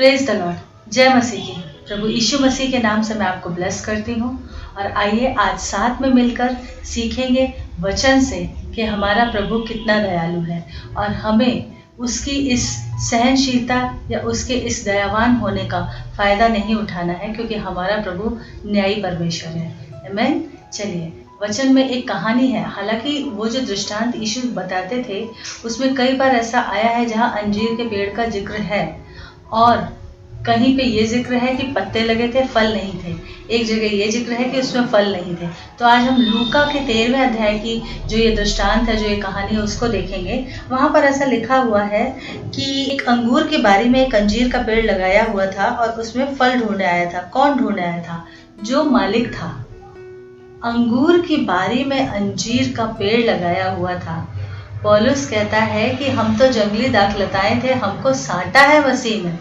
Praise the Lord. जय मसीह की। प्रभु यीशु मसीह के नाम से मैं आपको ब्लेस करती हूँ। और आइए आज साथ में मिलकर सीखेंगे वचन से कि हमारा प्रभु कितना दयालु है और हमें उसकी इस सहनशीलता या उसके इस दयावान होने का फायदा नहीं उठाना है, क्योंकि हमारा प्रभु न्यायी परमेश्वर है। आमीन। चलिए, वचन में एक कहानी है। हालांकि वो जो दृष्टांत यीशु बताते थे उसमें कई बार ऐसा आया है जहाँ अंजीर के पेड़ का जिक्र है और कहीं पे ये जिक्र है कि पत्ते लगे थे, फल नहीं थे। एक जगह ये जिक्र है कि उसमें फल नहीं थे। तो आज हम लूका के 13वें अध्याय की जो ये दृष्टांत है, जो ये कहानी है, उसको देखेंगे। वहाँ पर ऐसा लिखा हुआ है कि एक अंगूर की बारी में एक अंजीर का पेड़ लगाया हुआ था और उसमें फल ढूंढने आया था। कौन ढूंढने आया था? जो मालिक था। अंगूर की बारी में अंजीर का पेड़ लगाया हुआ था। पौलुस कहता है कि हम तो जंगली दाखलताएं थे, हमको साटा है मसीह में।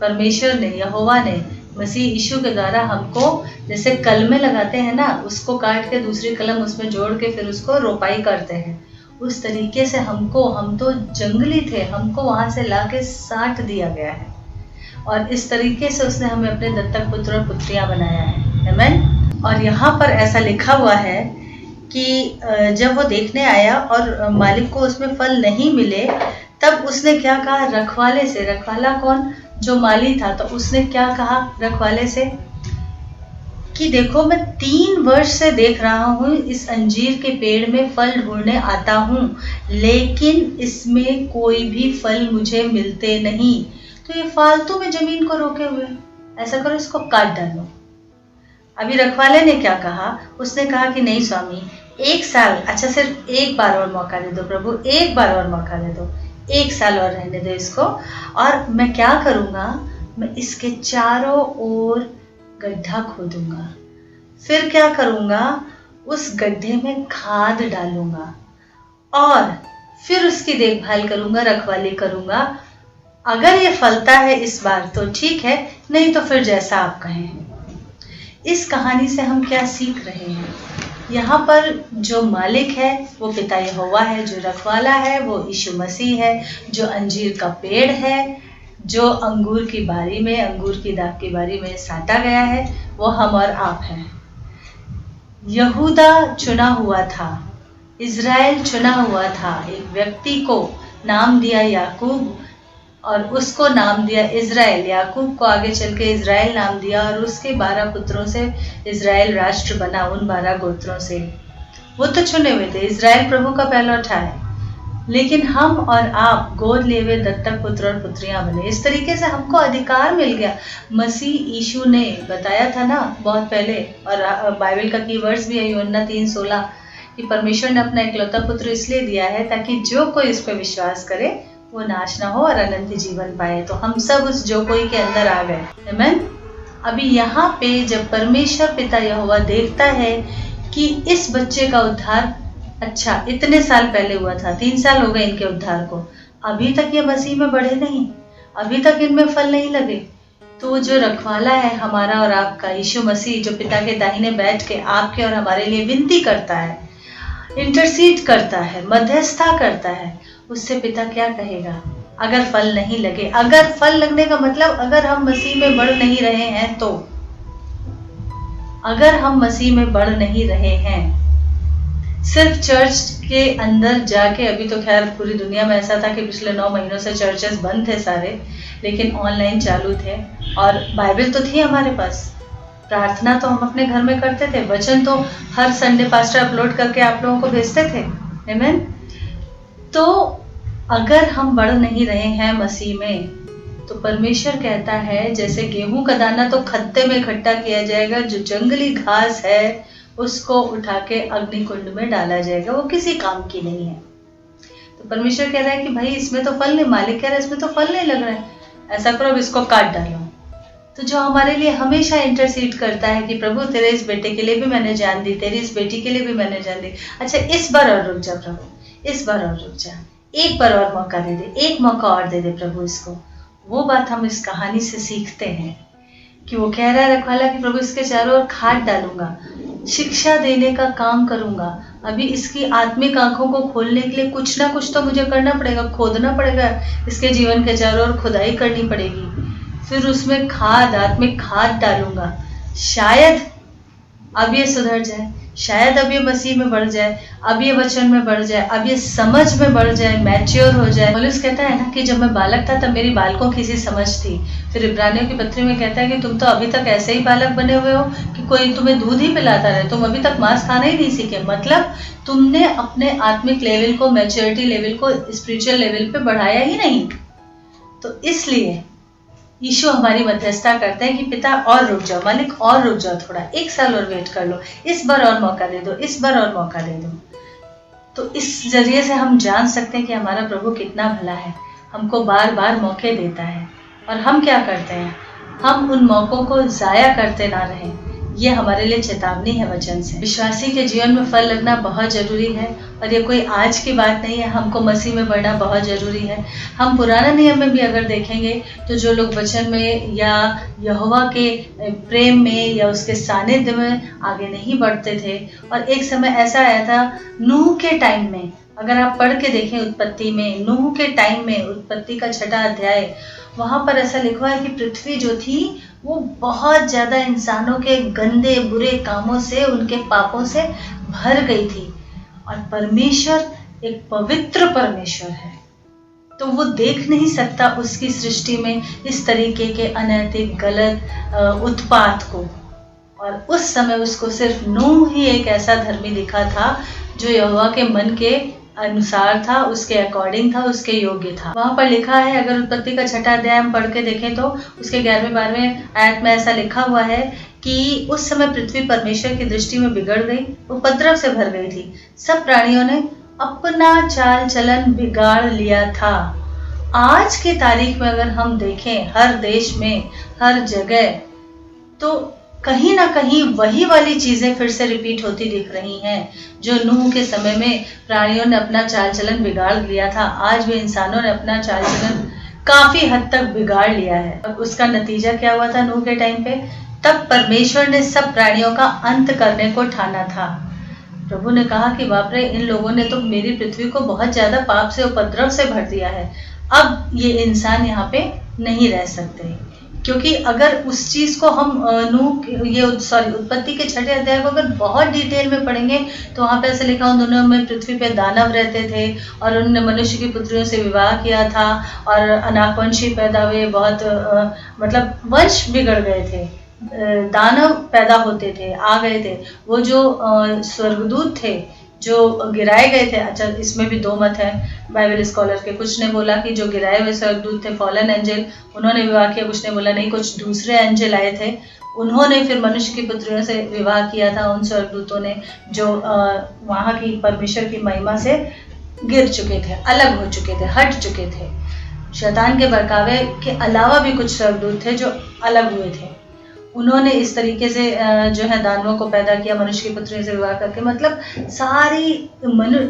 परमेश्वर ने, यहोवा ने मसीह यीशु के द्वारा हमको, जैसे कलमें लगाते हैं ना, उसको काट के दूसरी कलम उसमें जोड़ के फिर उसको रोपाई करते हैं, उस तरीके से हम तो जंगली थे, हमको वहां से लाके साट दिया गया है और इस तरीके से उसने हमें अपने दत्तक पुत्र और पुत्रियां बनाया है। आमीन। और यहाँ पर ऐसा लिखा हुआ है कि जब वो देखने आया और मालिक को उसमें फल नहीं मिले, तब उसने क्या कहा रखवाले से। रखवाला कौन? जो माली था। तो उसने क्या कहा रखवाले से कि देखो, मैं 3 वर्ष से देख रहा हूँ इस अंजीर के पेड़ में फल ढूंढने आता हूँ, लेकिन इसमें कोई भी फल मुझे मिलते नहीं। तो ये फालतू में जमीन को रोके हुए, ऐसा करो इसको काट डालो। अभी रखवाले ने क्या कहा? उसने कहा कि नहीं स्वामी, 1 साल, अच्छा सिर्फ एक बार और मौका दे दो प्रभु, एक बार और मौका दे दो, 1 साल और रहने दो इसको। और मैं क्या करूँगा, मैं इसके चारों ओर गड्ढा खोदूंगा, फिर क्या करूँगा, उस गड्ढे में खाद डालूंगा और फिर उसकी देखभाल करूँगा, रखवाली करूँगा। अगर ये फलता है इस बार तो ठीक है, नहीं तो फिर जैसा आप कहें। इस कहानी से हम क्या सीख रहे हैं? यहाँ पर जो मालिक है वो पिता यहोवा है, जो रखवाला है वो यीशु मसीह है, जो अंजीर का पेड़ है, जो अंगूर की बारी में, अंगूर की दाख की बारी में साटा गया है, वो हम और आप हैं। यहूदा चुना हुआ था, इज़राइल चुना हुआ था। एक व्यक्ति को नाम दिया याकूब और उसको नाम दिया इज़राइल। याकूब को आगे चल के इज़राइल नाम दिया और उसके 12 पुत्रों से इज़राइल राष्ट्र बना, उन 12 गोत्रों से। वो तो चुने हुए थे, इज़राइल प्रभु का पहलौठा है, लेकिन हम और आप गोद लिए हुए दत्तक पुत्र और पुत्रियां बने। इस तरीके से हमको अधिकार मिल गया। मसीह यीशु ने बताया था ना बहुत पहले, और बाइबल का कीवर्ड्स भी है यूहन्ना 3:16 कि परमेश्वर ने अपना इकलौता पुत्र इसलिए दिया है ताकि जो कोई इस पर विश्वास करे वो नाश ना हो और अनंत जीवन पाए। तो हम सब उस जो कोई के अंदर आ गए। आमीन। अभी यहाँ पे जब परमेश्वर पिता यहोवा देखता है कि इस बच्चे का उद्धार, अच्छा इतने साल पहले हुआ था, 3 साल हो गए इनके उद्धार को, अभी तक ये मसीह में बढ़े नहीं, अभी तक इनमें फल नहीं लगे, तो जो रखवाला है हमारा और आपका, यीशु मसीह, जो पिता के दाहिने बैठ के आपके और हमारे लिए विनती करता है, इंटरसीड करता है, मध्यस्थता करता है, उससे पिता क्या कहेगा? अगर फल नहीं लगे, अगर फल लगने का मतलब अगर हम मसीह में बढ़ नहीं रहे हैं, तो अगर हम मसीह में बढ़ नहीं रहे हैं, सिर्फ चर्च के अंदर जाके, अभी तो खैर पूरी दुनिया में ऐसा था कि पिछले 9 महीनों से चर्चेस बंद थे सारे, लेकिन ऑनलाइन चालू थे और बाइबल तो थी हमारे पास, प्रार्थना तो हम अपने घर में करते थे, वचन तो हर संडे पास्टर अपलोड करके आप लोगों को भेजते थे। आमीन। तो अगर हम बढ़ नहीं रहे हैं मसीह में, तो परमेश्वर कहता है जैसे गेहूं का दाना तो खत्ते में इकट्ठा किया जाएगा, जो जंगली घास है उसको उठा के अग्नि कुंड में डाला जाएगा, वो किसी काम की नहीं है। तो परमेश्वर कह रहा है कि भाई इसमें तो फल नहीं, मालिक कह रहा है इसमें तो फल नहीं लग रहा है, ऐसा करो अब इसको काट डालो। तो जो हमारे लिए हमेशा इंटरसीड करता है कि प्रभु तेरे इस बेटे के लिए भी मैंने जान दी, तेरी इस बेटी के लिए भी मैंने जान दी, अच्छा इस बार और रुक जा प्रभु, इस बार और रुक जा, एक बार और मौका दे दे, एक मौका और दे दे प्रभु इसको। वो बात हम इस कहानी से सीखते हैं कि वो कह रहा है रखवाला कि प्रभु इसके चारों ओर खाद डालूंगा, शिक्षा देने का काम करूंगा, अभी इसकी आत्मिक आंखों को खोलने के लिए कुछ ना कुछ तो मुझे करना पड़ेगा, खोदना पड़ेगा, इसके जीवन के चारों ओर खुदाई करनी पड़ेगी, फिर उसमें खाद, आत्मिक खाद डालूंगा, शायद अब ये सुधर जाए, शायद अब ये मसीह में बढ़ जाए, अब ये वचन में बढ़ जाए, अब ये समझ में बढ़ जाए, मैच्योर हो जाए। पौलुस कहता है ना कि जब मैं बालक था तब मेरी बालकों की सी समझ थी। फिर इब्रानियों की पत्री में कहता है कि तुम तो अभी तक ऐसे ही बालक बने हुए हो कि कोई तुम्हें दूध ही पिलाता रहे, तुम अभी तक मांस खाना ही नहीं सीखे। मतलब तुमने अपने आत्मिक लेवल को, मैच्योरिटी लेवल को स्पिरिचुअल लेवल पे बढ़ाया ही नहीं। तो इसलिए यीशु हमारी मध्यस्थता करते हैं कि पिता और रुक जाओ, मालिक और रुक जाओ, थोड़ा 1 साल और वेट कर लो, इस बार और मौका दे दो, इस बार और मौका दे दो। तो इस जरिए से हम जान सकते हैं कि हमारा प्रभु कितना भला है, हमको बार बार मौके देता है। और हम क्या करते हैं, हम उन मौकों को जाया करते ना रहें। ये हमारे लिए चेतावनी है वचन से। विश्वासी के जीवन में फल लगना बहुत जरूरी है, और ये कोई आज की बात नहीं है। हमको मसीह में बढ़ना बहुत जरूरी है। हम पुराना नियम में भी अगर देखेंगे तो जो लोग वचन में या यहोवा के प्रेम में या उसके सानिध्य में आगे नहीं बढ़ते थे, और एक समय ऐसा आया था नूह के टाइम में, अगर आप पढ़ के देखें उत्पत्ति में, नूह के टाइम में, उत्पत्ति का 6वां अध्याय, वहां पर ऐसा लिखा है कि पृथ्वी जो थी वो बहुत ज्यादा इंसानों के गंदे बुरे कामों से, उनके पापों से भर गई थी। और परमेश्वर एक पवित्र परमेश्वर है, तो वो देख नहीं सकता उसकी सृष्टि में इस तरीके के अनैतिक गलत उत्पात को। और उस समय उसको सिर्फ नूह ही एक ऐसा धर्मी दिखा था जो यहोवा के मन के अनुसार था, उसके अकॉर्डिंग था, उसके योग्य था। वहां पर लिखा है, अगर उत्पत्ति का 6वां अध्याय हम पढ़ के देखें तो उसके 11वें-12वें आयत में ऐसा लिखा हुआ है कि उस समय पृथ्वी परमेश्वर की दृष्टि में बिगड़ गई, उपद्रव से भर गई थी। सब प्राणियों ने अपना चाल चलन बिगाड़ लिया था। आज के तारीख में अगर हम देखें, हर देश में, हर जगह, तो कहीं ना कहीं वही वाली चीजें फिर से रिपीट होती दिख रही हैं जो नूह के समय में प्राणियों ने अपना चाल चलन बिगाड़ लिया था। आज भी इंसानों ने अपना चाल चलन काफी हद तक बिगाड़ लिया है। और उसका नतीजा क्या हुआ था नूह के टाइम पे? तब परमेश्वर ने सब प्राणियों का अंत करने को ठाना था। प्रभु ने कहा कि बाप रे, इन लोगों ने तो मेरी पृथ्वी को बहुत ज्यादा पाप से, उपद्रव से भर दिया है, अब ये इंसान यहाँ पे नहीं रह सकते। क्योंकि अगर उस चीज को हम उत्पत्ति के 6वें अध्याय को अगर बहुत डिटेल में पढ़ेंगे तो वहां पे ऐसे लिखा, उन दोनों में पृथ्वी पे दानव रहते थे और उन्होंने मनुष्य की पुत्रियों से विवाह किया था और अनाकवंशी पैदा हुए, बहुत मतलब वंश बिगड़ गए थे, दानव पैदा होते थे, आ गए थे। वो जो स्वर्गदूत थे जो गिराए गए थे, अच्छा इसमें भी 2 मत है बाइबल स्कॉलर के। कुछ ने बोला कि जो गिराए हुए स्वर्गदूत थे, फॉलन एंजल, उन्होंने विवाह किया। कुछ ने बोला नहीं, कुछ दूसरे एंजल आए थे, उन्होंने फिर मनुष्य की पुत्रियों से विवाह किया था। उन स्वर्गदूतों ने जो वहाँ की परमेश्वर की महिमा से गिर चुके थे, अलग हो चुके थे, हट चुके थे। शैतान के बहकावे के अलावा भी कुछ स्वर्गदूत थे जो अलग हुए थे। उन्होंने इस तरीके से जो है दानवों को पैदा किया मनुष्य की पुत्रियों से विवाह करके। मतलब सारी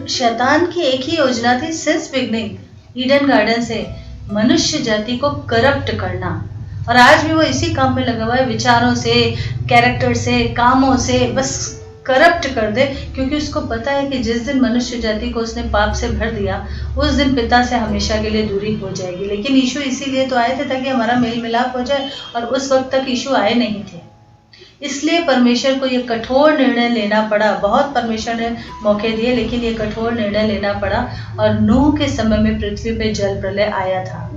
शैतान की एक ही योजना थी सिंस बिगनिंग, ईडन गार्डन से मनुष्य जाति को करप्ट करना। और आज भी वो इसी काम में लगा हुआ है, विचारों से, कैरेक्टर से, कामों से बस करप्ट कर दे। क्योंकि उसको पता है कि जिस दिन मनुष्य जाति को उसने पाप से भर दिया, उस दिन पिता से हमेशा के लिए दूरी हो जाएगी। लेकिन यीशु इसीलिए तो आए थे ताकि हमारा मेल मिलाप हो जाए, और उस वक्त तक यीशु आए नहीं थे। इसलिए परमेश्वर को ये कठोर निर्णय लेना पड़ा। बहुत परमेश्वर ने मौके दिए, लेकिन ये कठोर निर्णय लेना पड़ा। और नूह के समय में पृथ्वी पे जल प्रलय आया था,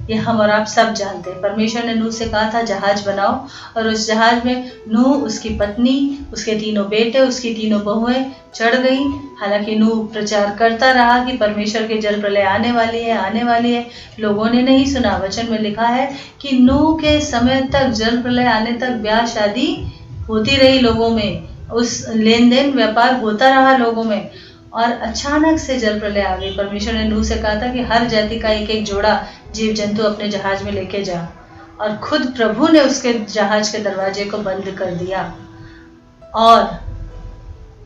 ये हम और आप सब जानते हैं। परमेश्वर ने नूह से कहा था जहाज बनाओ, और उस जहाज में नूह, उसकी पत्नी, उसके 3 बेटे, उसकी 3 बहुएं चढ़ गई। हालांकि नूह प्रचार करता रहा कि परमेश्वर की जल प्रलय आने वाली है, आने वाली है। लोगों ने नहीं सुना। वचन में लिखा है कि नूह के समय तक, जल प्रलय आने तक ब्याह शादी होती रही लोगों में, उस लेन देन व्यापार होता रहा लोगों में। और अचानक से जल प्रलय आ गई। परमेश्वर ने नूह से कहा था कि हर जाति का एक एक जोड़ा जीव जंतु अपने जहाज में लेके जा, और खुद प्रभु ने उसके जहाज के दरवाजे को बंद कर दिया। और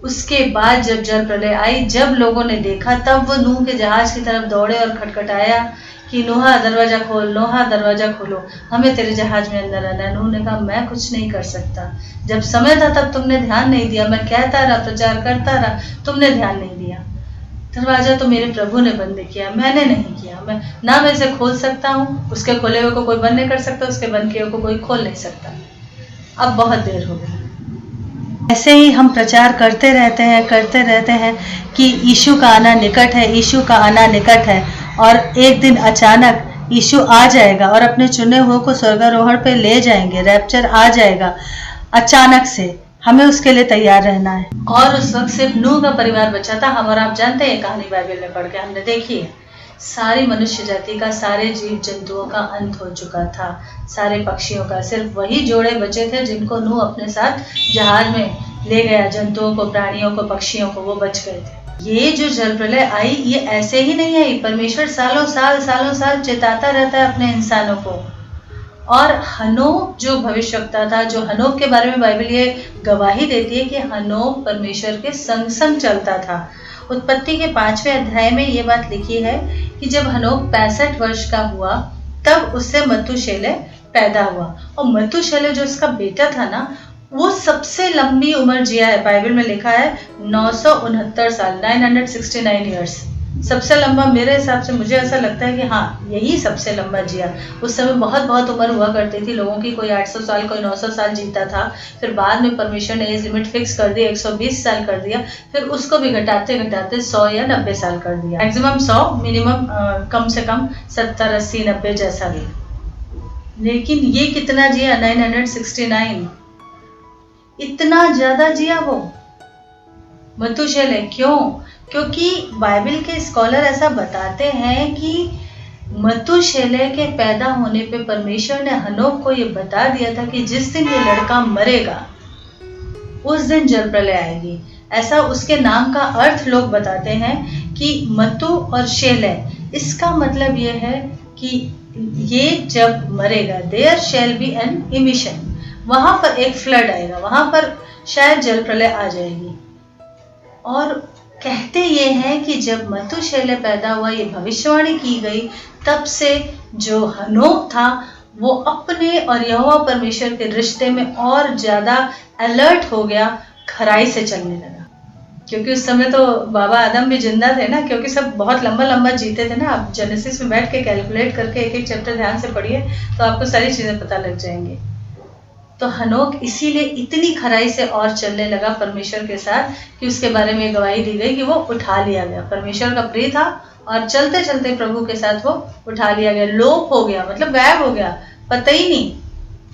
उसके बाद जब जल प्रलय आई, जब लोगों ने देखा, तब वो नूह के जहाज की तरफ दौड़े और खटखटाया कि नूहा दरवाजा खोल, नूहा दरवाजा खोलो, हमें तेरे जहाज में अंदर आना है। नूह ने कहा मैं कुछ नहीं कर सकता, जब समय था तब तुमने ध्यान नहीं दिया, मैं कहता रहा, प्रचार करता रहा, तुमने ध्यान नहीं दिया। दरवाजा तो मेरे प्रभु ने बंद किया, मैंने नहीं किया। मैं ना मैं इसे खोल सकता हूँ, उसके खोले हुए को कोई बंद नहीं कर सकता, उसके बंद किए हुए को कोई खोल नहीं सकता। अब बहुत देर हो गई। ऐसे ही हम प्रचार करते रहते हैं कि यीशु का आना निकट है, यीशु का आना निकट है, और एक दिन अचानक यीशु आ जाएगा और अपने चुने हुए को स्वर्गारोहण पे ले जाएंगे, रैप्चर आ जाएगा अचानक से। हमें उसके लिए तैयार रहना है। और उस वक्त सिर्फ नूह का परिवार बचा था। हम और आप जानते हैं कहानी, बाइबल में पढ़ के हमने देखी है। सारी मनुष्य जाति का, सारे जीव जंतुओं का अंत हो चुका था, सारे पक्षियों का। सिर्फ वही जोड़े बचे थे जिनको नूह अपने साथ जहाज में ले गया, जंतुओं को, प्राणियों को, पक्षियों को, वो बच गए थे। ये जो जल प्रलय आई, ये ऐसे ही नहीं आई। परमेश्वर सालों साल चेताता रहता है अपने इंसानों को। और हनोक जो भविष्यवक्ता था, जो हनोक के बारे में बाइबल ये गवाही देती है कि हनोक परमेश्वर के संग संग चलता था। उत्पत्ति के 5वें अध्याय में ये बात लिखी है कि जब हनोक 65 वर्ष का हुआ, तब उससे मतुशेलह पैदा हुआ। और मतुशेलह जो उसका बेटा था ना, वो सबसे लंबी उम्र जिया है। बाइबल में लिखा है 969 साल, 969 ईयर्स। सबसे लंबा मेरे हिसाब से, मुझे ऐसा लगता है कि हाँ, यही सबसे लंबा जिया। उस समय बहुत उम्र हुआ करती थी लोगों की, कोई 800 साल, कोई 900 साल जीता था। फिर बाद में परमेश्वर ने एज लिमिट फिक्स कर दी, 120 साल कर दिया। फिर उसको भी घटाते 100 या 90 साल कर दिया। मैक्सिमम 100, मिनिमम कम से कम 70, 80, 90 जैसा भी। लेकिन ये कितना जिया? 969, इतना ज्यादा जिया वो मतुशेलह। क्यों? क्योंकि बाइबल के स्कॉलर ऐसा बताते हैं कि मतुशेलह के पैदा होने पे परमेश्वर ने हनोक को ये बता दिया था कि जिस दिन ये लड़का मरेगा उस दिन जल प्रलय आएगी। ऐसा उसके नाम का अर्थ लोग बताते हैं कि मतु और शेलह, इसका मतलब ये है कि ये जब मरेगा, there shall be an emission, वहां पर एक फ्लड आएगा, वहां पर शायद जल प्रलय आ जाएगी। और कहते ये हैं कि जब मतुशेलह पैदा हुआ, ये भविष्यवाणी की गई, तब से जो हनोक था वो अपने और यहोवा परमेश्वर के रिश्ते में और ज्यादा अलर्ट हो गया, खराई से चलने लगा। क्योंकि उस समय तो बाबा आदम भी जिंदा थे ना, क्योंकि सब बहुत लंबा जीते थे ना। आप जेनेसिस में बैठ के कैलकुलेट करके एक चैप्टर ध्यान से पढ़िए तो आपको सारी चीजें पता लग जाएंगी। तो हनोक इसीलिए इतनी खराई से और चलने लगा परमेश्वर के साथ कि उसके बारे में गवाही दी गई कि वो उठा लिया गया। परमेश्वर का प्रिय था और चलते चलते प्रभु के साथ वो उठा लिया गया, लोप हो गया, मतलब गायब हो गया, पता ही नहीं,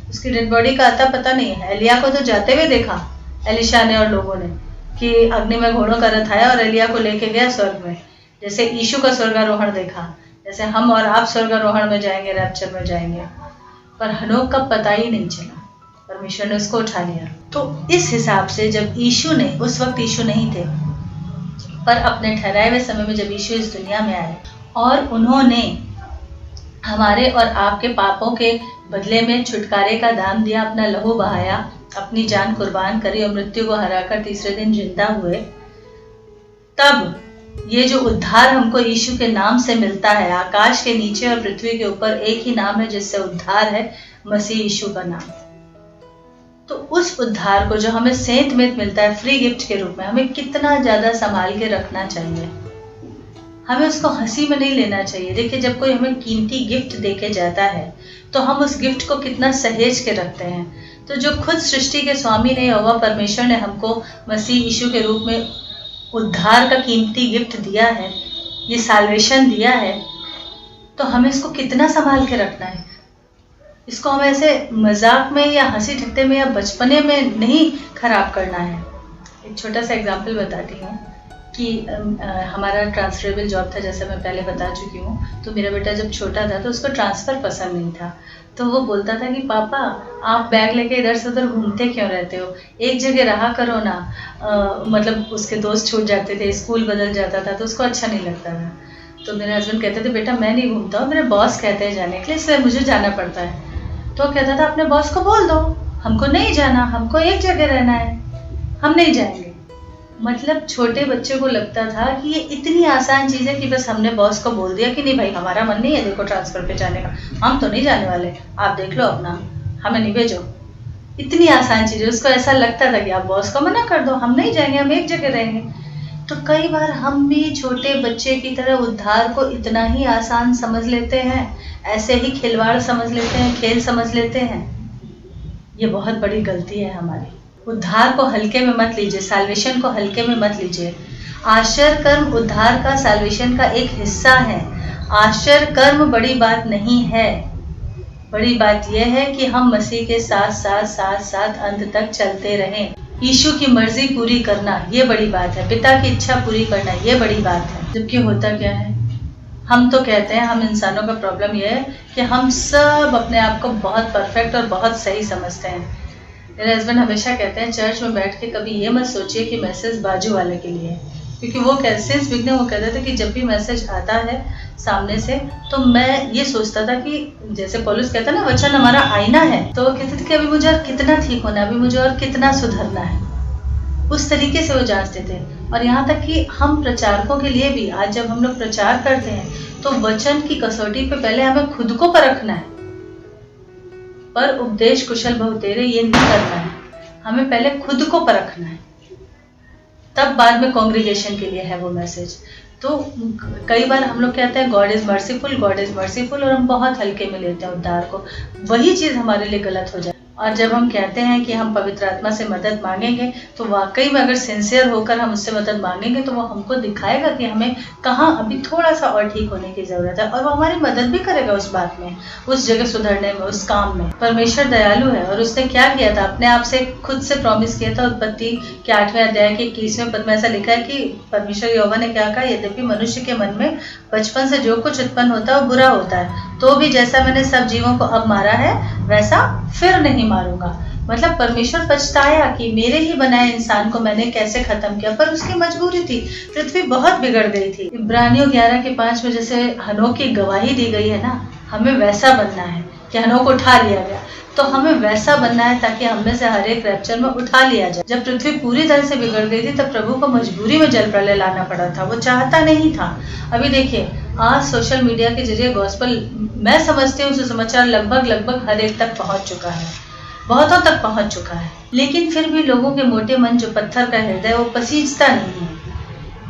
उसकी डेड बॉडी का आता पता नहीं है। एलिया को तो जाते हुए देखा एलिशा ने और लोगों ने कि अग्नि में घोड़ों का रथ आया और एलिया को लेके गया स्वर्ग में। जैसे यीशु का स्वर्गारोहण देखा, जैसे हम और आप स्वर्गारोहण में जाएंगे, रैप्चर में जाएंगे। पर हनोक का पता ही नहीं चला, परमेश्वर ने उसको उठा लिया। तो इस हिसाब से जब यीशु ने, उस वक्त यीशु नहीं थे, पर अपने ठहराए हुए समय में जब यीशु इस दुनिया में आए और उन्होंने हमारे और आपके पापों के बदले में छुटकारे का दाम दिया, अपना लहू बहाया, अपनी जान कुर्बान करी और मृत्यु को हराकर तीसरे दिन जिंदा हुए, तब ये जो उद्धार हमको यीशु के नाम से मिलता है, आकाश के नीचे और पृथ्वी के ऊपर एक ही नाम है जिससे उद्धार है, मसीह यीशु का नाम। तो उस उद्धार को जो हमें सेंत में मिलता है फ्री गिफ्ट के रूप में, हमें कितना ज्यादा संभाल के रखना चाहिए। हमें उसको हंसी में नहीं लेना चाहिए। देखिए, जब कोई हमें कीमती गिफ्ट देके जाता है तो हम उस गिफ्ट को कितना सहेज के रखते हैं। तो जो खुद सृष्टि के स्वामी ने, यहोवा परमेश्वर ने हमको मसीह यीशु के रूप में उद्धार का कीमती गिफ्ट दिया है, ये साल्वेशन दिया है, तो हमें इसको कितना संभाल के रखना है। इसको हमें ऐसे मजाक में या हंसी ठट्टे में या बचपने में नहीं खराब करना है। एक छोटा सा एग्जाम्पल बताती हूँ कि हमारा ट्रांसफरेबल जॉब था, जैसे मैं पहले बता चुकी हूँ। तो मेरा बेटा जब छोटा था तो उसको ट्रांसफ़र पसंद नहीं था। तो वो बोलता था कि पापा आप बैग लेके इधर से उधर घूमते क्यों रहते हो, एक जगह रहा करो ना। मतलब उसके दोस्त छूट जाते थे, स्कूल बदल जाता था, तो उसको अच्छा नहीं लगता था। तो मेरे हस्बैंड कहते थे बेटा मैं नहीं घूमता हूँ, मेरे बॉस कहते हैं जाने के लिए, इसलिए मुझे जाना पड़ता है। तो कहता था अपने बॉस को बोल दो हमको नहीं जाना, हमको एक जगह रहना है, हम नहीं जाएंगे। मतलब छोटे बच्चे को लगता था कि ये इतनी आसान चीज़ है कि बस हमने बॉस को बोल दिया कि नहीं भाई हमारा मन नहीं है देखो ट्रांसफ़र पे जाने का, हम तो नहीं जाने वाले, आप देख लो अपना, हमें नहीं भेजो। इतनी आसान चीज़ है, उसको ऐसा लगता था कि आप बॉस को मना कर दो, हम नहीं जाएंगे, हम एक जगह रहेंगे। तो कई बार हम भी छोटे बच्चे की तरह उद्धार को इतना ही आसान समझ लेते हैं, ऐसे ही खिलवाड़ समझ लेते हैं, खेल समझ लेते हैं। ये बहुत बड़ी गलती है हमारी। उद्धार को हल्के में मत लीजिए, साल्वेशन को हल्के में मत लीजिए। आश्चर्य कर्म उद्धार का, साल्वेशन का एक हिस्सा है। आश्चर्य कर्म बड़ी बात नहीं है, बड़ी बात यह है कि हम मसीह के साथ साथ साथ साथ अंत तक चलते रहें। यीशु की मर्जी पूरी करना ये बड़ी बात है, पिता की इच्छा पूरी करना ये बड़ी बात है। जबकि होता क्या है, हम तो कहते हैं, हम इंसानों का प्रॉब्लम यह है कि हम सब अपने आप को बहुत परफेक्ट और बहुत सही समझते हैं। मेरे हस्बैंड हमेशा कहते हैं चर्च में बैठ के कभी ये मत सोचिए कि मैसेज बाजू वाले के लिए, क्योंकि वो सिंस बिगनिंग वो कहते थे कि जब भी मैसेज आता है सामने से तो मैं ये सोचता था कि जैसे पौलुस कहता है ना, वचन हमारा आईना है, तो वो कहते थे कि अभी मुझे और कितना ठीक होना है, अभी मुझे और कितना सुधरना है। उस तरीके से वो जांचते थे। और यहाँ तक कि हम प्रचारकों के लिए भी आज जब हम लोग प्रचार करते हैं तो वचन की कसौटी पे पहले हमें खुद को परखना है। पर उपदेश कुशल बहु तेरे ये नहीं करना है, हमें पहले खुद को परखना है, तब बाद में कांग्रीगेशन के लिए है वो मैसेज। तो कई बार हम लोग कहते हैं God is merciful, God is merciful, और हम बहुत हल्के में लेते हैं उद्धार को। वही चीज हमारे लिए गलत हो जाए। और जब हम कहते हैं कि हम पवित्र आत्मा से मदद मांगेंगे तो वाकई में अगर सिंसियर होकर हम उससे मदद मांगेंगे तो वो हमको दिखाएगा कि हमें कहाँ अभी थोड़ा सा और ठीक होने की जरूरत है, और वो हमारी मदद भी करेगा उस बात में, उस जगह सुधरने में, उस काम में। परमेश्वर दयालु है और उसने क्या किया था, अपने आप से खुद से प्रॉमिस किया था। उत्पत्ति के 8वें अध्याय के 21वें पद में ऐसा लिखा है कि परमेश्वर यहोवा ने क्या कहा, यद्यपि मनुष्य के मन में बचपन से जो कुछ उत्पन्न होता है वो बुरा होता है, तो भी जैसा मैंने सब जीवों को अब मारा है वैसा फिर नहीं मारूंगा। मतलब परमेश्वर पछताया कि मेरे ही बनाए इंसान को मैंने कैसे खत्म किया, पर उसकी मजबूरी थी, पृथ्वी बहुत बिगड़ गई थी। इब्रानियों 11:5 में जैसे हनोक की गवाही दी गई है ना, हमें वैसा बनना है कि हनोक उठा लिया गया, तो हमें वैसा बनना है ताकि हमें से हर एक रैप्चर में उठा लिया जाए। जब पृथ्वी पूरी तरह से बिगड़ गई थी तब प्रभु को मजबूरी में जल प्रलय लाना पड़ा था, वो चाहता नहीं था। अभी देखिए आज सोशल मीडिया के जरिए गॉस्पेल, मैं समझती हूँ सुसमाचार लगभग हर एक तक पहुँच चुका है, बहुतों तक पहुँच चुका है, लेकिन फिर भी लोगों के मोटे मन जो पत्थर का हृदय वो पसीजता नहीं है।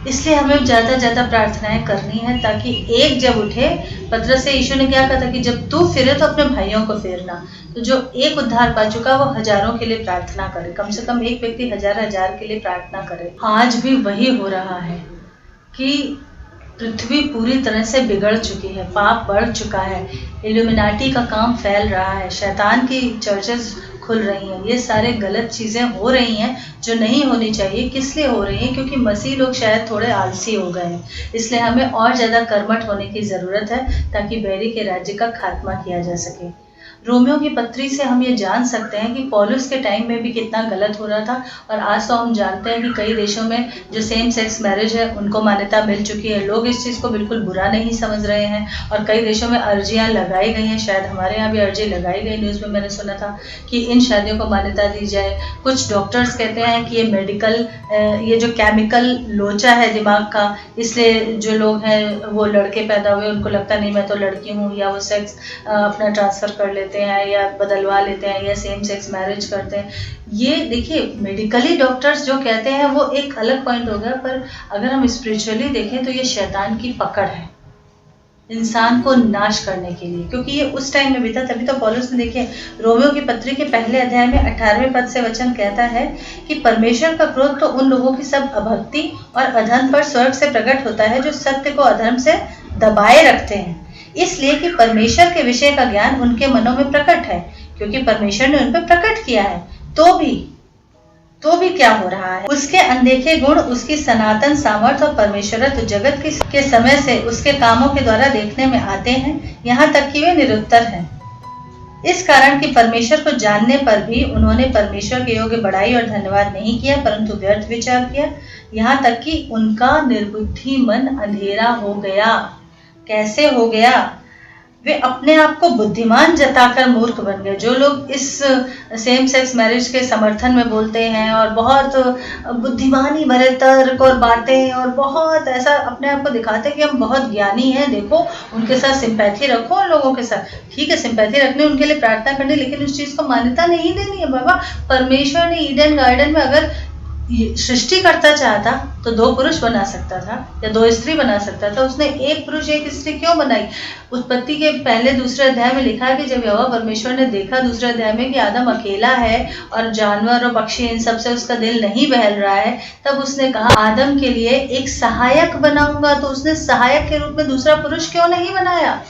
इसलिए हमें ज्यादा प्रार्थनाएं करनी है ताकि एक जब उठे, पतरस से यीशु ने क्या कहा था कि जब तू फिरे तो अपने भाइयों को फेरना। तो जो एक उद्धार पा चुका वो हजारों के लिए प्रार्थना करे, कम से कम एक व्यक्ति हजार के लिए प्रार्थना करे। आज भी वही हो रहा है कि पृथ्वी पूरी तरह से बिगड़ चुकी है, पाप बढ़ चुका है, इल्यूमिनाटी का काम फैल रहा है, शैतान की चर्चेस खुल रही हैं, ये सारे गलत चीज़ें हो रही हैं जो नहीं होनी चाहिए। किस लिए हो रही हैं? क्योंकि मसीह लोग शायद थोड़े आलसी हो गए हैं, इसलिए हमें और ज़्यादा कर्मठ होने की ज़रूरत है ताकि बैरी के राज्य का खात्मा किया जा सके। रोमियो की पत्री से हम ये जान सकते हैं कि पौलुस के टाइम में भी कितना गलत हो रहा था, और आज तो हम जानते हैं कि कई देशों में जो सेम सेक्स मैरिज है उनको मान्यता मिल चुकी है। लोग इस चीज़ को बिल्कुल बुरा नहीं समझ रहे हैं, और कई देशों में अर्जियां लगाई गई हैं, शायद हमारे यहाँ भी अर्जी लगाई गई, न्यूज़ में मैंने सुना था कि इन शादियों को मान्यता दी जाए। कुछ डॉक्टर्स कहते हैं कि ये मेडिकल, ये जो केमिकल लोचा है दिमाग का, इसलिए जो लोग हैं वो लड़के पैदा हुए उनको लगता नहीं मैं तो लड़की हूँ, या वो सेक्स अपना ट्रांसफ़र कर लेते हैं या बदलवा लेते हैं या सेम सेक्स मैरिज करते हैं। ये देखिए मेडिकली डॉक्टर्स जो कहते हैं वो एक अलग पॉइंट हो गया, पर अगर हम स्पिरिचुअली देखें तो ये शैतान की पकड़ है इंसान को नाश करने के लिए, क्योंकि ये उस टाइम में भी था। तभी तो पौलुस ने देखिए रोमियो की पत्री के पहले अध्याय में 18वें पद से वचन कहता है कि परमेश्वर का क्रोध तो उन लोगों की सब अभक्ति और अधर्म पर स्वर्ग से प्रकट होता है जो सत्य को अधर्म से दबाए रखते हैं, इसलिए कि परमेश्वर के विषय का ज्ञान उनके मनों में प्रकट है, क्योंकि परमेश्वर ने उन पर प्रकट किया है। तो भी क्या हो रहा है? उसके अनदेखे गुण, उसकी सनातन सामर्थ्य और परमेश्वरत्व जगत के समय से उसके कामों के द्वारा देखने में आते हैं, यहाँ तक कि वे निरुत्तर हैं। इस कारण कि परमेश्वर को जानने पर भी उन्होंने परमेश्वर के योग्य बड़ाई और धन्यवाद नहीं किया, परंतु व्यर्थ विचार किया, यहाँ तक कि उनका निर्बुद्धि मन अंधेरा हो गया। कैसे हो गया? वे अपने आप को बुद्धिमान जताकर मूर्ख बन गए। जो लोग इस सेम सेक्स मैरिज के समर्थन में बोलते हैं और बहुत बुद्धिमानी भरे तर्क और बातें और बहुत ऐसा अपने आप को दिखाते हैं कि हम बहुत ज्ञानी हैं, देखो उनके साथ सिंपैथी रखो, उन लोगों के साथ ठीक है सिंपैथी रखने, उनके लिए प्रार्थना करनी, लेकिन उस चीज को मान्यता नहीं देनी है। बाबा परमेश्वर ने ईडन गार्डन में अगर सृष्टि करता चाहता तो 2 पुरुष बना सकता था या 2 स्त्री बना सकता था। उसने 1 पुरुष 1 स्त्री क्यों बनाई? उत्पत्ति के पहले दूसरे अध्याय में लिखा है कि जब यहोवा परमेश्वर ने देखा दूसरे अध्याय में कि आदम अकेला है और जानवर और पक्षी इन सब से उसका दिल नहीं बहल रहा है, तब उसने कहा आदम के लिए एक सहायक बनाऊंगा। तो उसने सहायक के रूप में दूसरा पुरुष क्यों नहीं बनाया?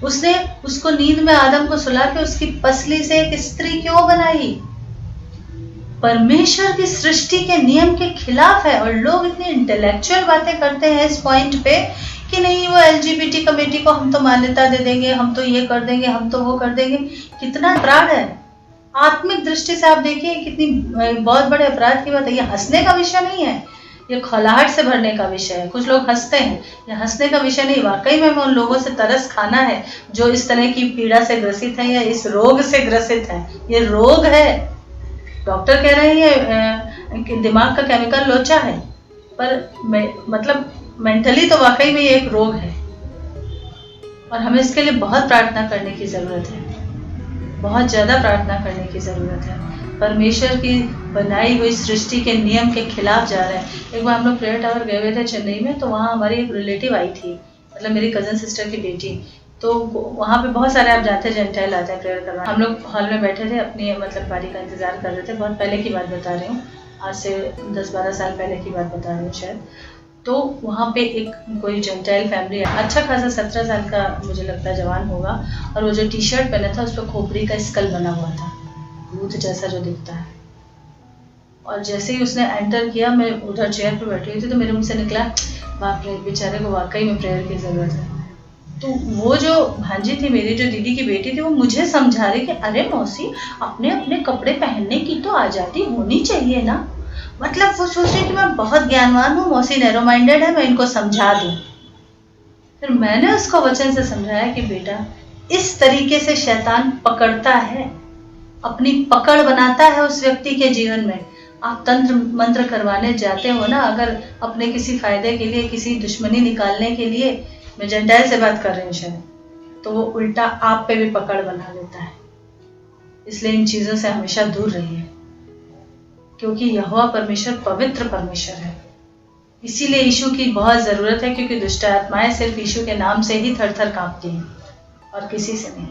उसने उसको नींद में आदम को सुला के उसकी पसली से एक स्त्री क्यों बनाई? परमेश्वर की सृष्टि के नियम के खिलाफ है। और लोग इतनी इंटेलेक्चुअल बातें करते हैं इस पॉइंट पे कि नहीं वो LGBT कमेटी को हम तो मान्यता दे देंगे, हम तो ये कर देंगे, हम तो वो कर देंगे। कितना अपराध है आत्मिक दृष्टि से, आप देखिए कितनी बहुत बड़े अपराध की बात है। ये हंसने का विषय नहीं है, ये खौलाहट से भरने का विषय है। कुछ लोग हंसते हैं, ये हंसने का विषय नहीं। वाकई में उन लोगों से तरस खाना है जो इस तरह की पीड़ा से ग्रसित है या इस रोग से ग्रसित है। ये रोग है। डॉक्टर कह रहे हैं कि दिमाग का केमिकल लोचा है, पर मतलब मेंटली तो वाकई में ये एक रोग है और हमें इसके लिए बहुत प्रार्थना करने की जरूरत है, बहुत ज्यादा प्रार्थना करने की जरूरत है। परमेश्वर की बनाई हुई सृष्टि के नियम के खिलाफ जा रहे हैं। एक बार हम लोग प्रेयर टावर गए हुए थे चेन्नई में, तो वहाँ हमारी एक रिलेटिव आई थी, मतलब मेरी कजन सिस्टर की बेटी। तो वहाँ पे बहुत सारे आप जाते हैं जेंटाइल आते हैं प्रेयर करवा। हम लोग हॉल में बैठे थे, अपनी मतलब बारी का इंतजार कर रहे थे। बहुत पहले की बात बता रही हूँ, आज से 10-12 साल पहले की बात बता रही हूँ शायद। तो वहाँ पे एक कोई जेंटाइल फैमिली है, अच्छा खासा 17 साल का मुझे लगता है जवान होगा, और वो जो टी शर्ट पहना था उस पर खोपड़ी का स्कल बना हुआ था, भूत जैसा जो दिखता है। और जैसे ही उसने एंटर किया, मैं उधर चेयर पे बैठी हुई थी, तो मेरे मुंह से निकला बाप रे बेचारे को वाकई में प्रेयर की जरूरत है। तो वो जो भांजी थी मेरी, जो दीदी की बेटी थी, वो मुझे समझा रही कि अरे मौसी अपने अपने कपड़े पहनने की तो आजादी होनी चाहिए ना। मतलब वो सोच रही कि मैं बहुत ज्ञानवान हूँ, मौसी नैरो माइंडेड है, मैं इनको समझा दूँ। फिर मैंने उसको वचन से समझाया कि बेटा इस तरीके से शैतान पकड़ता है, अपनी पकड़ बनाता है उस व्यक्ति के जीवन में। आप तंत्र मंत्र करवाने जाते हो ना, अगर अपने किसी फायदे के लिए, किसी दुश्मनी निकालने के लिए, मैं जेंटाइल से बात कर रही हूँ शायद, तो वो उल्टा आप पे भी पकड़ बना लेता है। इसलिए इन चीजों से हमेशा दूर रहिए, क्योंकि यहोवा परमेश्वर पवित्र परमेश्वर है। इसीलिए यीशु की बहुत जरूरत है, क्योंकि दुष्ट आत्माएं सिर्फ यीशु के नाम से ही थर थर कांपती हैं और किसी से नहीं।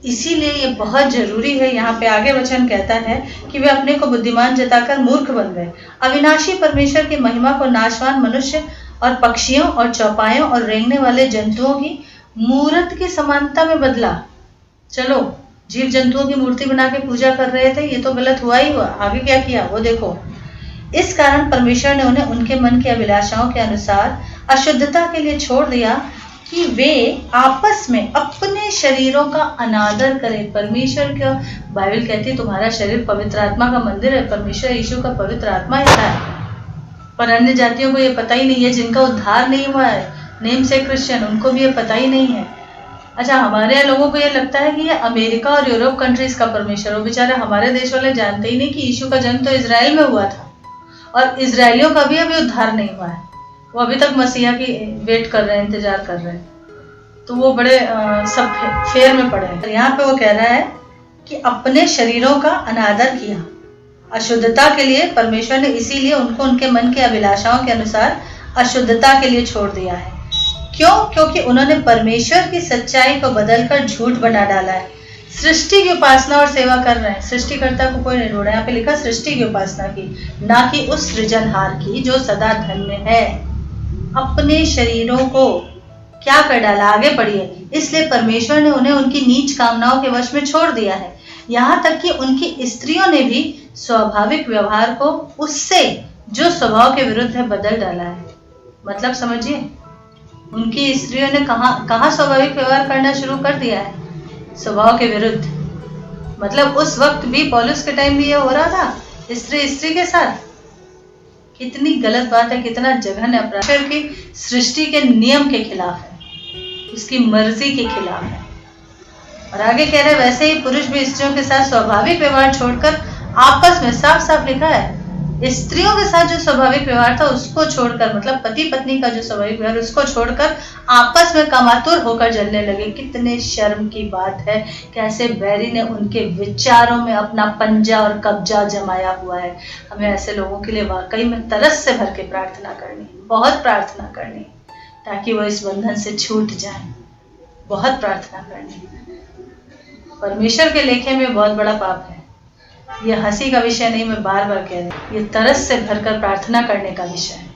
इसीलिए ये बहुत जरूरी है। यहाँ पे आगे वचन कहता है कि वे अपने को बुद्धिमान जताकर मूर्ख बन गए, अविनाशी परमेश्वर की महिमा को नाशवान मनुष्य और पक्षियों और चौपायों और रेंगने वाले जंतुओं की मूर्त की समानता में बदला। चलो जीव जंतुओं की मूर्ति बना के पूजा कर रहे थे, ये तो गलत हुआ ही हुआ। आगे क्या किया वो देखो। इस कारण परमेश्वर ने उन्हें उनके मन की अभिलाषाओं के अनुसार अशुद्धता के लिए छोड़ दिया कि वे आपस में अपने शरीरों का अनादर करें। परमेश्वर का बाइबल कहती है तुम्हारा शरीर पवित्र आत्मा का मंदिर है, परमेश्वर यीशु का पवित्र आत्मा ऐसा है। पर अन्य जातियों को ये पता ही नहीं है, जिनका उद्धार नहीं हुआ है, नेम से क्रिश्चियन, उनको भी ये पता ही नहीं है। अच्छा, हमारे यहाँ लोगों को ये लगता है कि ये अमेरिका और यूरोप कंट्रीज का परमेश्वर, वो बेचारे हमारे देश वाले जानते ही नहीं कि यीशु का जन्म तो इजराइल में हुआ था, और इजराइलियों का भी अभी उद्धार नहीं हुआ है। वो अभी तक मसीहा की वेट कर रहे हैं, इंतजार कर रहे हैं। तो वो बड़े सब फेर में पड़े हैं। यहाँ पे वो कह रहा है कि अपने शरीरों का अनादर किया अशुद्धता के लिए। परमेश्वर ने इसीलिए उनको उनके मन की अभिलाषाओं के अनुसार अशुद्धता के लिए छोड़ दिया है। क्यों? क्योंकि उन्होंने परमेश्वर की सच्चाई को बदलकर झूठ बना डाला है। सृष्टि की उपासना और सेवा कर रहे हैं। सृष्टिकर्ता को कोई नहीं ढूंढा, यहाँ पे लिखा सृष्टि की उपासना की, ना कि उस सृजनहार की जो सदा धन्य है। अपने शरीरों को क्या कर डाला? आगे पढ़िए। इसलिए परमेश्वर ने उन्हें उनकी नीच कामनाओं के वश में छोड़ दिया है, यहाँ तक कि उनकी स्त्रियों ने भी स्वाभाविक व्यवहार को उससे जो स्वभाव के विरुद्ध है बदल डाला है। मतलब समझिए, उनकी स्त्रियों ने कहाँ स्वाभाविक व्यवहार करना शुरू कर दिया है? स्वभाव के विरुद्ध। मतलब उस वक्त भी, पौलुस के टाइम भी ये हो रहा था, स्त्री के साथ। कितनी गलत बात है, कितना जघन्य अपराध की सृष्टि के नियम के खिलाफ है। उसकी मर्जी के खिलाफ है। और आगे कह रहे हैं वैसे ही पुरुष भी स्त्रियों के साथ स्वाभाविक व्यवहार छोड़कर आपस में, साफ साफ लिखा है, स्त्रियों के साथ जो स्वाभाविक व्यवहार था उसको छोड़कर, मतलब पति पत्नी का जो स्वाभाविक व्यवहार उसको छोड़कर आपस में कामातुर होकर जलने लगे। कितने शर्म की बात है, कैसे बैरी ने उनके विचारों में अपना पंजा और कब्जा जमाया हुआ है। हमें ऐसे लोगों के लिए वाकई में तरस से भर के प्रार्थना करनी, बहुत प्रार्थना करनी, ताकि वो इस बंधन से छूट जाए। बहुत प्रार्थना करनी। परमेश्वर के लेखे में बहुत बड़ा पाप है। ये हंसी का विषय नहीं, मैं बार बार कह रही हूँ, ये तरस से भरकर प्रार्थना करने का विषय है।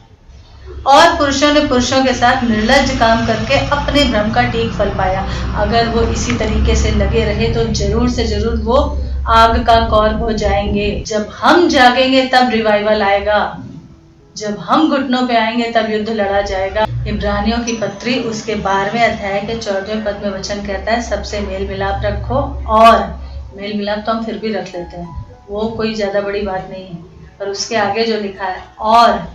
और पुरुषों ने पुरुषों के साथ निर्लज्ज काम करके अपने भ्रम का ठीक फल पाया। अगर वो इसी तरीके से लगे रहे तो जरूर से जरूर वो आग का कौर हो जाएंगे। जब हम जागेंगे तब रिवाइवल आएगा, जब हम घुटनों पे आएंगे तब युद्ध लड़ा जाएगा। इब्रानियों की पत्री उसके 12वें अध्याय के 14वें पद में वचन कहता है, सबसे मेल मिलाप रखो। और मेल मिलाप तो हम फिर भी रख लेते हैं, वो कोई ज्यादा बड़ी बात नहीं है, पर उसके आगे जो लिखा है, और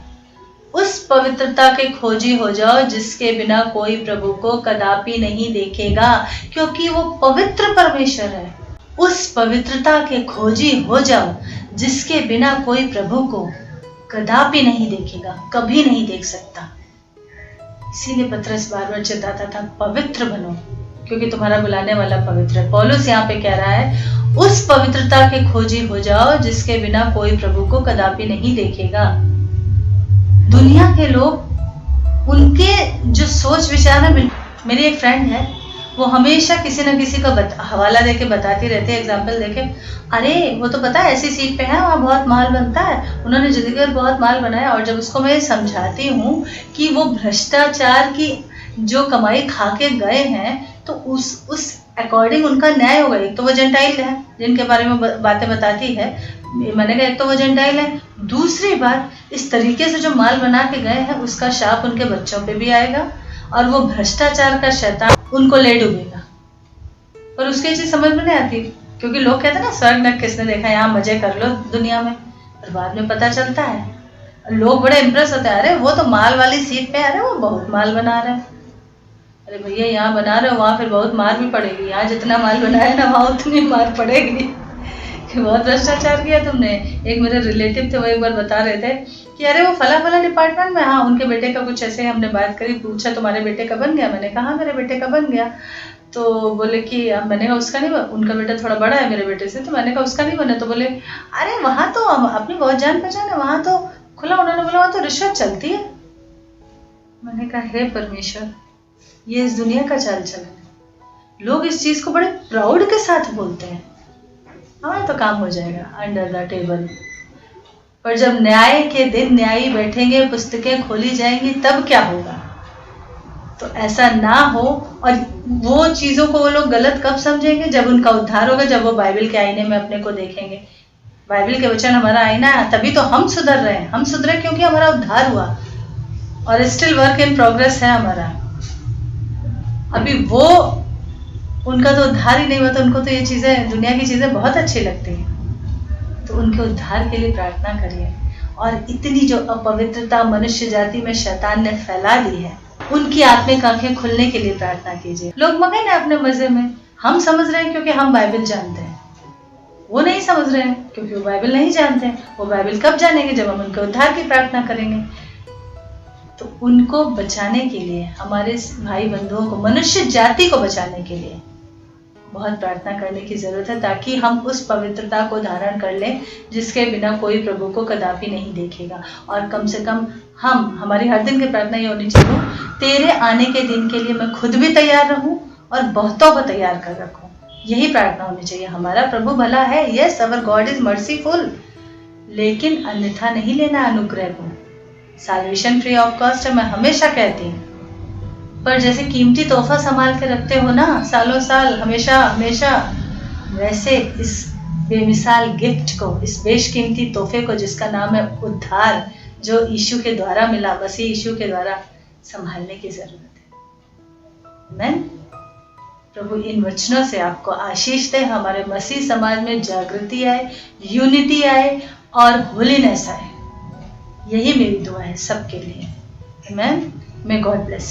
उस पवित्रता के खोजी हो जाओ जिसके बिना कोई प्रभु को कदापि नहीं देखेगा, क्योंकि वो पवित्र परमेश्वर है। उस पवित्रता के खोजी हो जाओ जिसके बिना कोई प्रभु को कदापि नहीं देखेगा, कभी नहीं देख सकता। इसीलिए पतरस बार बार चिताता था, पवित्र बनो क्योंकि तुम्हारा बुलाने वाला पवित्र है। पौलुस यहाँ पे कह रहा है, उस पवित्रता के खोजी हो जाओ जिसके बिना कोई प्रभु को कदापि नहीं देखेगा। दुनिया के लोग, उनके जो सोच विचार है, मेरी एक फ्रेंड है, वो हमेशा किसी न किसी का हवाला देके बताती रहती है, एग्जाम्पल देके, अरे वो तो पता है ऐसी सीट पे है, वहाँ बहुत माल बनता है, उन्होंने जिंदगी भर बहुत माल बनाया। और जब उसको मैं समझाती हूँ कि वो भ्रष्टाचार की जो कमाई खा के गए हैं, तो उस अकॉर्डिंग उनका न्याय होगा। एक तो वो जेंटाइल है जिनके बारे में बातें बताती है, मैंने कहा एक तो वो जेंटाइल है, दूसरी बात इस तरीके से जो माल बना के गए हैं उसका शाप उनके बच्चों पे भी आएगा, और वो भ्रष्टाचार का शैतान उनको ले डूबेगा। पर उसकी चीज समझ में नहीं आती, क्योंकि लोग कहते हैं ना, स्वर्ग नरक किसने देखा, यहाँ मजे कर लो दुनिया में। और बाद में पता चलता है, लोग बड़े इंप्रेस होते हैं, अरे वो तो माल वाली सीट पे, अरे वो बहुत माल बना रहे हैं। अरे भैया यहाँ बना रहे हो, वहां फिर बहुत मार भी पड़ेगी। यहाँ जितना माल बनाया ना, वहां उतनी मार पड़ेगी कि बहुत भ्रष्टाचार किया तुमने। एक मेरे रिलेटिव थे, वो एक बार बता रहे थे कि अरे वो फला डिपार्टमेंट में, हाँ उनके बेटे का कुछ ऐसे, हमने बात करी, पूछा तुम्हारे बेटे का बन गया? मैंने कहा हाँ मेरे बेटे का बन गया। तो बोले कि, मैंने कहा उसका नहीं, उनका बेटा थोड़ा बड़ा है मेरे बेटे से, तो मैंने कहा उसका नहीं बना। तो बोले अरे वहां तो अपनी बहुत जान पहचान है, वहां तो खुला, उन्होंने बोला वहां तो रिश्वत चलती है। मैंने कहा हे परमेश्वर, ये इस दुनिया का चाल चलन। लोग इस चीज को बड़े प्राउड के साथ बोलते हैं, हाँ तो काम हो जाएगा अंडर द टेबल। पर जब न्याय के दिन न्यायी बैठेंगे, पुस्तकें खोली जाएंगी, तब क्या होगा? तो ऐसा ना हो। और वो चीजों को वो लोग गलत कब समझेंगे? जब उनका उद्धार होगा, जब वो बाइबल के आईने में अपने को देखेंगे। बाइबल के वचन हमारा आईना है, तभी तो हम सुधर रहे हैं। हम सुधरे क्योंकि हमारा उद्धार हुआ, और स्टिल वर्क इन प्रोग्रेस है हमारा। अभी वो, उनका तो उद्धार ही नहीं हुआ, तो उनको तो ये चीजें, दुनिया की चीजें बहुत अच्छी लगती हैं। तो उनके उद्धार के लिए प्रार्थना करिए। और इतनी जो अपवित्रता मनुष्य जाति में शैतान ने फैला दी है, उनकी आत्मिक आंखें खुलने के लिए प्रार्थना कीजिए। लोग मगन है अपने मजे में, हम समझ रहे हैं क्योंकि हम बाइबल जानते हैं, वो नहीं समझ रहे हैं क्योंकि वो बाइबल नहीं जानते हैं। वो बाइबल कब जानेंगे? जब हम उनके उद्धार की प्रार्थना करेंगे। तो उनको बचाने के लिए, हमारे भाई बंधुओं को, मनुष्य जाति को बचाने के लिए बहुत प्रार्थना करने की जरूरत है, ताकि हम उस पवित्रता को धारण कर लें जिसके बिना कोई प्रभु को कदापि नहीं देखेगा। और कम से कम हमारी हर दिन की प्रार्थना ये होनी चाहिए, तेरे आने के दिन के लिए मैं खुद भी तैयार रहूं और बहुतों को तैयार कर रखूं। यही प्रार्थना होनी चाहिए। हमारा प्रभु भला है, yes our God is merciful, लेकिन अन्यथा नहीं लेना अनुग्रह को। साल्वेशन फ्री ऑफ कॉस्ट है, मैं हमेशा कहती हूँ। पर जैसे कीमती तोहफा संभाल के रखते हो ना, सालों साल, हमेशा हमेशा, वैसे इस बेमिसाल गिफ्ट को, इस बेशकीमती तोहफे को जिसका नाम है उद्धार, जो यीशु के द्वारा मिला, मसीह यीशु के द्वारा, संभालने की जरूरत है। आमीन। प्रभु इन वचनों से आपको आशीष दे, हमारे मसीह समाज में जागृति आए, यूनिटी आए और होलीनेस आए। यही मेरी दुआ है सबके लिए। आमीन। May God bless.